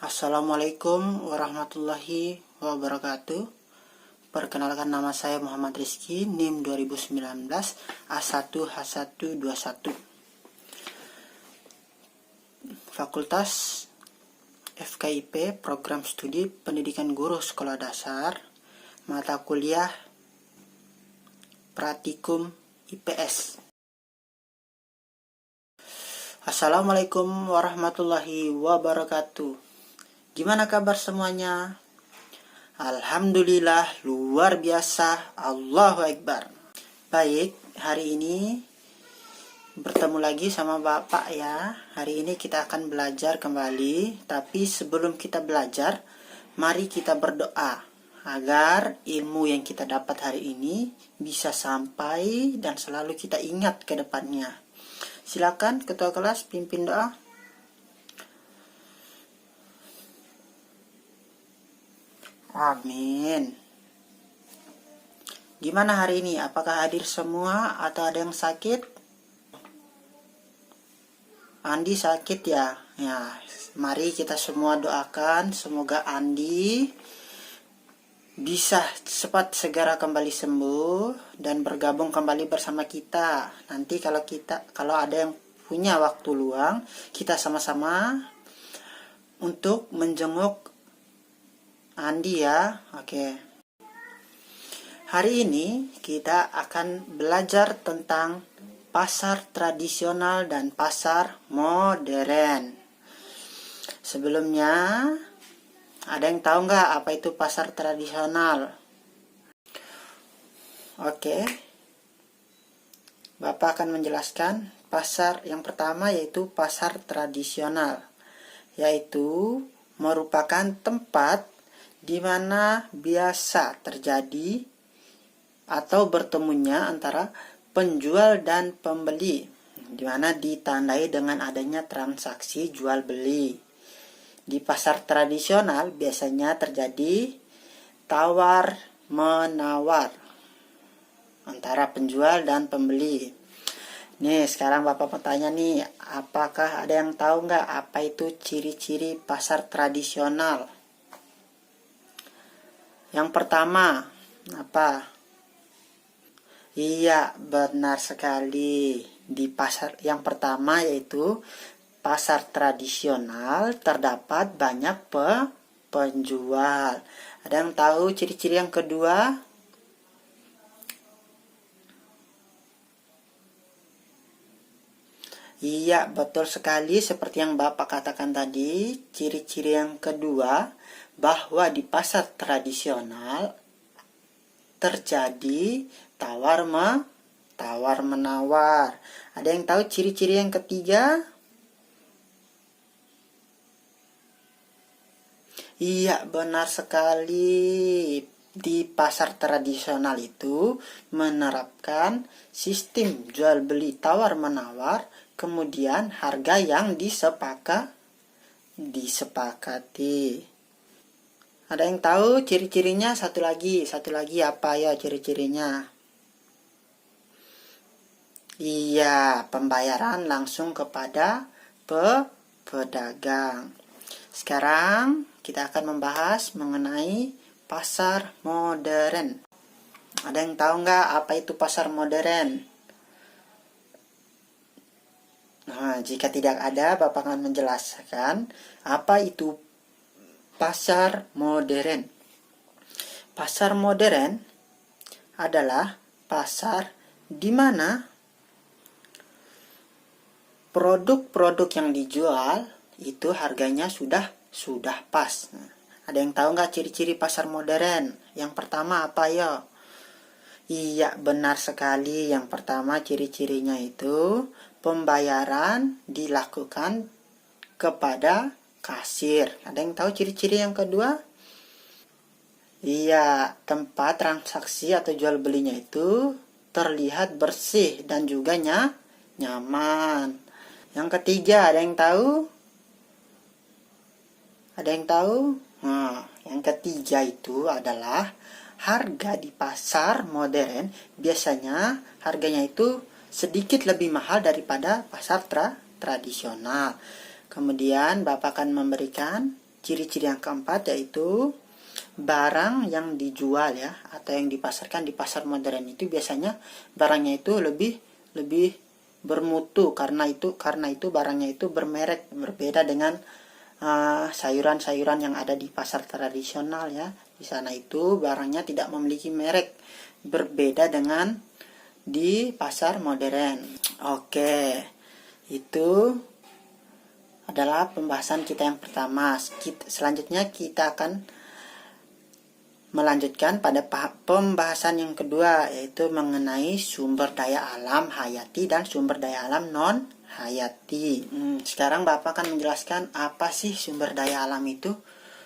Assalamualaikum warahmatullahi wabarakatuh. Perkenalkan, nama saya Muhammad Rizky, NIM 2019 A1H121. Fakultas FKIP, Program Studi Pendidikan Guru Sekolah Dasar, mata kuliah Praktikum IPS. Assalamualaikum warahmatullahi wabarakatuh. Gimana kabar semuanya? Alhamdulillah, luar biasa, Allahu Akbar. Baik, hari ini bertemu lagi sama Bapak ya. Hari ini kita akan belajar kembali. Tapi sebelum kita belajar, mari kita berdoa agar ilmu yang kita dapat hari ini bisa sampai dan selalu kita ingat ke depannya. Silakan ketua kelas pimpin doa. Amin. Gimana hari ini? Apakah hadir semua atau ada yang sakit? Andi sakit ya? Ya, mari kita semua doakan semoga Andi bisa cepat segera kembali sembuh dan bergabung kembali bersama kita. Nanti kalau ada yang punya waktu luang, kita sama-sama untuk menjenguk Andi ya. Oke. Hari ini kita akan belajar tentang pasar tradisional dan pasar modern. Sebelumnya, ada yang tahu nggak apa itu pasar tradisional? Oke. Bapak akan menjelaskan pasar yang pertama, yaitu pasar tradisional, yaitu merupakan tempat di mana biasa terjadi atau bertemunya antara penjual dan pembeli, di mana ditandai dengan adanya transaksi jual beli. Di pasar tradisional biasanya terjadi tawar menawar antara penjual dan pembeli. Nih, sekarang Bapak bertanya nih, apakah ada yang tahu nggak apa itu ciri-ciri pasar tradisional? Yang pertama, apa? Iya, benar sekali. Di pasar yang pertama, yaitu pasar tradisional, terdapat banyak penjual. Ada yang tahu ciri-ciri yang kedua? Iya, betul sekali. Seperti yang Bapak katakan tadi, ciri-ciri yang kedua, bahwa di pasar tradisional terjadi tawar menawar. Ada yang tahu ciri-ciri yang ketiga? Iya, benar sekali. Di pasar tradisional itu menerapkan sistem jual beli tawar menawar, kemudian harga yang disepakati. Ada yang tahu ciri-cirinya? Satu lagi apa ya ciri-cirinya? Iya, pembayaran langsung kepada pedagang. Sekarang kita akan membahas mengenai pasar modern. Ada yang tahu nggak apa itu pasar modern? Nah, jika tidak ada, Bapak akan menjelaskan apa itu pasar modern. Pasar modern adalah pasar di mana produk-produk yang dijual itu harganya sudah pas. Nah, ada yang tahu nggak ciri-ciri pasar modern? Yang pertama apa ya? Iya, benar sekali. Yang pertama ciri-cirinya itu pembayaran dilakukan kepada kasir. Ada yang tahu ciri-ciri yang kedua? Iya, tempat transaksi atau jual belinya itu terlihat bersih dan juga nyaman. Yang ketiga, ada yang tahu? Ada yang tahu? Nah, yang ketiga itu adalah harga di pasar modern. Biasanya harganya itu sedikit lebih mahal daripada pasar tradisional. Kemudian Bapak akan memberikan ciri-ciri yang keempat yaitu barang yang dijual ya atau yang dipasarkan di pasar modern itu biasanya barangnya itu lebih bermutu karena itu barangnya itu bermerek, berbeda dengan sayuran-sayuran yang ada di pasar tradisional ya. Di sana itu barangnya tidak memiliki merek, berbeda dengan di pasar modern. Oke, itu adalah pembahasan kita yang pertama. Selanjutnya kita akan melanjutkan pada pembahasan yang kedua, yaitu mengenai sumber daya alam hayati dan sumber daya alam non hayati. Sekarang Bapak akan menjelaskan apa sih sumber daya alam itu.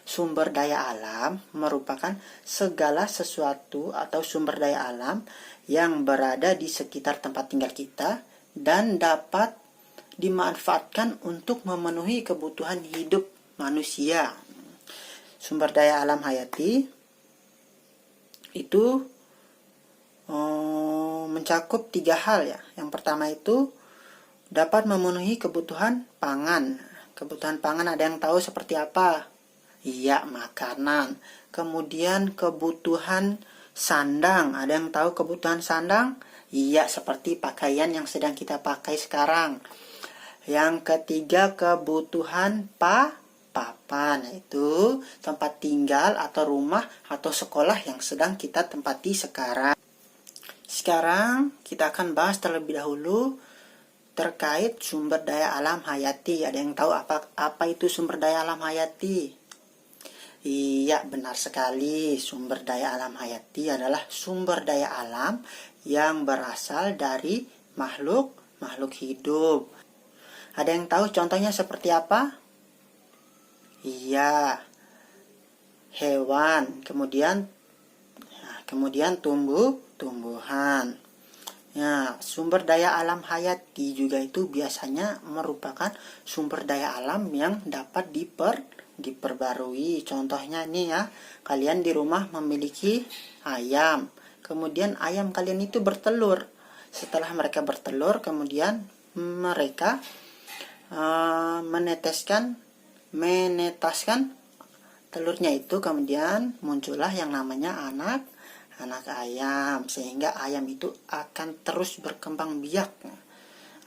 Sumber daya alam merupakan segala sesuatu atau sumber daya alam yang berada di sekitar tempat tinggal kita dan dapat dimanfaatkan untuk memenuhi kebutuhan hidup manusia. Sumber daya alam hayati itu mencakup 3 hal ya. Yang pertama itu dapat memenuhi kebutuhan pangan. Kebutuhan pangan ada yang tahu seperti apa? Iya, makanan. Kemudian kebutuhan sandang. Ada yang tahu kebutuhan sandang? Iya, seperti pakaian yang sedang kita pakai sekarang. Yang ketiga kebutuhan papan, yaitu tempat tinggal atau rumah atau sekolah yang sedang kita tempati sekarang. Sekarang kita akan bahas terlebih dahulu terkait sumber daya alam hayati. Ada yang tahu apa itu sumber daya alam hayati? Iya, benar sekali. Sumber daya alam hayati adalah sumber daya alam yang berasal dari makhluk hidup. Ada yang tahu contohnya seperti apa? Iya, hewan, kemudian tumbuhan. Ya, sumber daya alam hayati juga itu biasanya merupakan sumber daya alam yang dapat diperbarui. Contohnya nih ya, kalian di rumah memiliki ayam. Kemudian ayam kalian itu bertelur. Setelah mereka bertelur, kemudian mereka menetaskan telurnya itu, kemudian muncullah yang namanya anak ayam, sehingga ayam itu akan terus berkembang biak,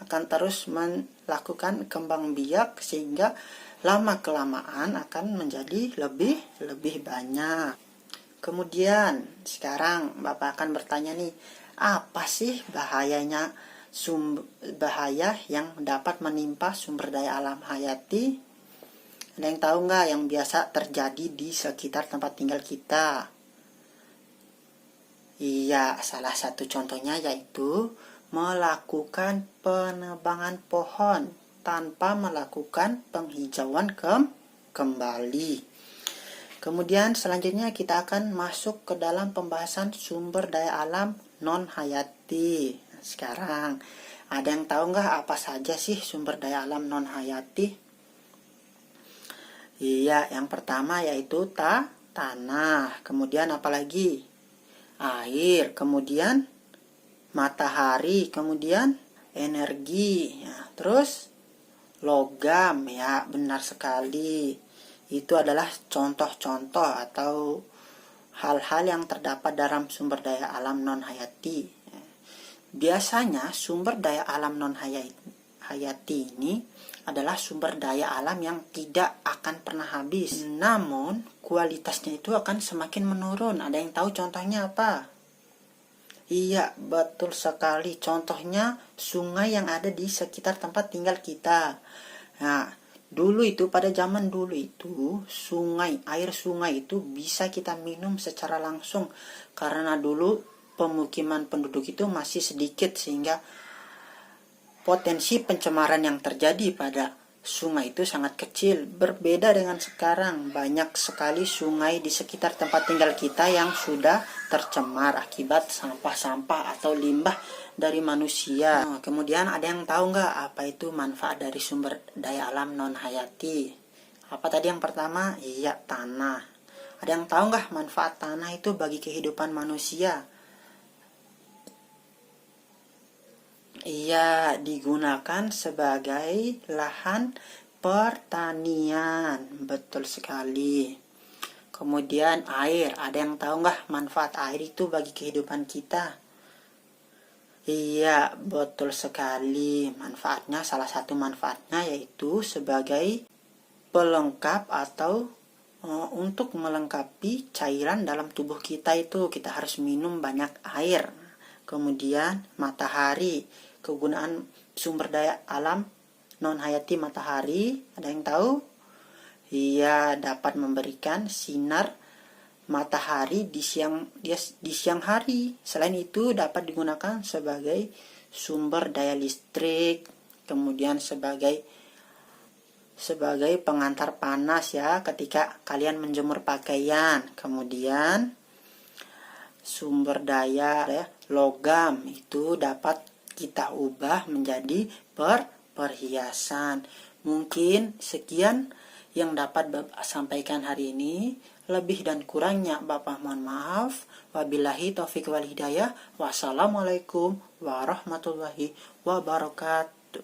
akan terus melakukan kembang biak sehingga lama kelamaan akan menjadi lebih banyak. Kemudian sekarang Bapak akan bertanya nih, apa sih bahaya yang dapat menimpa sumber daya alam hayati? Ada yang tahu nggak yang biasa terjadi di sekitar tempat tinggal kita? Iya, salah satu contohnya yaitu melakukan penebangan pohon tanpa melakukan penghijauan kembali. Kemudian selanjutnya kita akan masuk ke dalam pembahasan sumber daya alam non hayati. Sekarang, ada yang tahu nggak apa saja sih sumber daya alam non hayati? Iya, yang pertama yaitu tanah, kemudian apalagi? Air, kemudian matahari, kemudian energi, ya, terus logam, ya benar sekali. Itu adalah contoh-contoh atau hal-hal yang terdapat dalam sumber daya alam non hayati. Biasanya sumber daya alam non hayati ini adalah sumber daya alam yang tidak akan pernah habis. Namun kualitasnya itu akan semakin menurun. Ada yang tahu contohnya apa? Iya, betul sekali. Contohnya sungai yang ada di sekitar tempat tinggal kita. Nah, pada zaman dulu itu air sungai itu bisa kita minum secara langsung karena dulu pemukiman penduduk itu masih sedikit sehingga potensi pencemaran yang terjadi pada sungai itu sangat kecil. Berbeda dengan sekarang, banyak sekali sungai di sekitar tempat tinggal kita yang sudah tercemar akibat sampah-sampah atau limbah dari manusia. Kemudian ada yang tahu nggak apa itu manfaat dari sumber daya alam non hayati? Apa tadi yang pertama? Iya, tanah. Ada yang tahu nggak manfaat tanah itu bagi kehidupan manusia? Ia digunakan sebagai lahan pertanian. Betul sekali. Kemudian air. Ada yang tahu nggak manfaat air itu bagi kehidupan kita? Iya, betul sekali. Manfaatnya, salah satu manfaatnya yaitu sebagai pelengkap atau untuk melengkapi cairan dalam tubuh kita itu kita harus minum banyak air. Kemudian matahari, kegunaan sumber daya alam non hayati matahari, ada yang tahu? Ia dapat memberikan sinar matahari di siang hari. Selain itu dapat digunakan sebagai sumber daya listrik, kemudian sebagai pengantar panas ya ketika kalian menjemur pakaian. Kemudian sumber daya logam itu dapat kita ubah menjadi perhiasan. Mungkin sekian yang dapat Bapak sampaikan hari ini. Lebih dan kurangnya Bapak mohon maaf. Wabillahi taufiq wal hidayah. Wassalamualaikum warahmatullahi wabarakatuh.